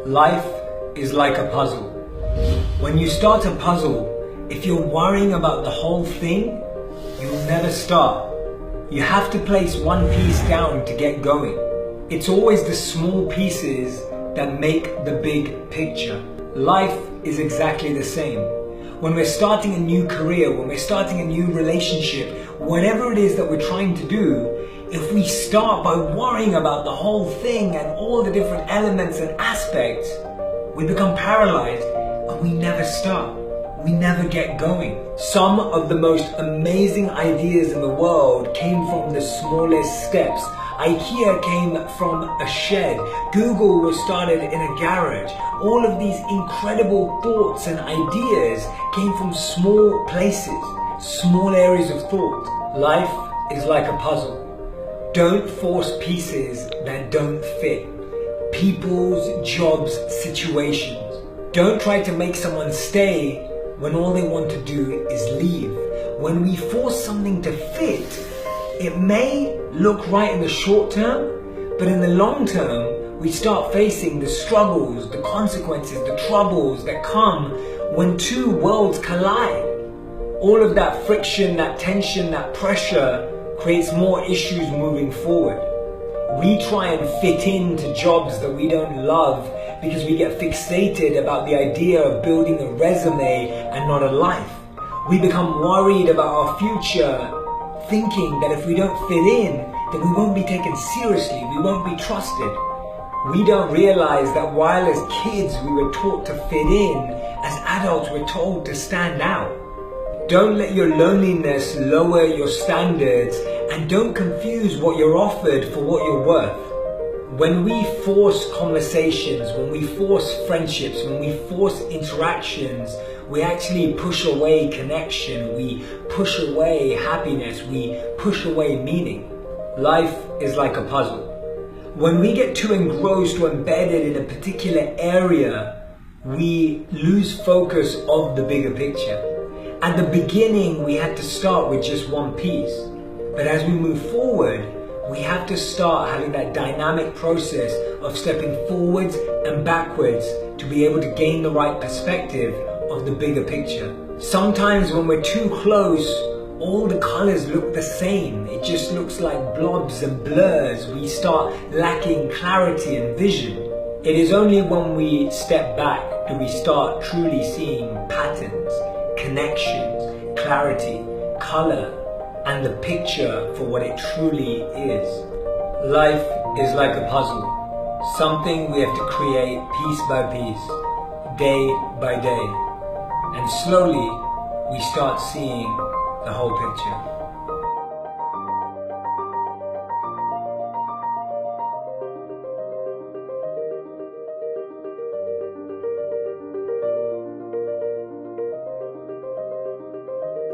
Life is like a puzzle. When you start a puzzle, if you're worrying about the whole thing, you'll never start. You have to place one piece down to get going. It's always the small pieces that make the big picture. Life is exactly the same. When we're starting a new career, when we're starting a new relationship, whatever it is that we're trying to do, if we start by worrying about the whole thing and all the different elements and aspects, we become paralyzed and we never start. We never get going. Some of the most amazing ideas in the world came from the smallest steps. IKEA came from a shed. Google was started in a garage. All of these incredible thoughts and ideas came from small places, small areas of thought. Life is like a puzzle. Don't force pieces that don't fit. People's jobs, situations. Don't try to make someone stay when all they want to do is leave. When we force something to fit, it may look right in the short term, but in the long term, we start facing the struggles, the consequences, the troubles that come when two worlds collide. All of that friction, that tension, that pressure creates more issues moving forward. We try and fit into jobs that we don't love because we get fixated about the idea of building a resume and not a life. We become worried about our future, thinking that if we don't fit in, then we won't be taken seriously, we won't be trusted. We don't realize that while as kids we were taught to fit in, as adults we're told to stand out. Don't let your loneliness lower your standards, and don't confuse what you're offered for what you're worth. When we force conversations, when we force friendships, when we force interactions, we actually push away connection, we push away happiness, we push away meaning. Life is like a puzzle. When we get too engrossed or embedded in a particular area, we lose focus of the bigger picture. At the beginning, we had to start with just one piece. But as we move forward, we have to start having that dynamic process of stepping forwards and backwards to be able to gain the right perspective of the bigger picture. Sometimes when we're too close, all the colors look the same. It just looks like blobs and blurs. We start lacking clarity and vision. It is only when we step back do we start truly seeing patterns, connections, clarity, color, and the picture for what it truly is. Life is like a puzzle, something we have to create piece by piece, day by day, and slowly we start seeing the whole picture.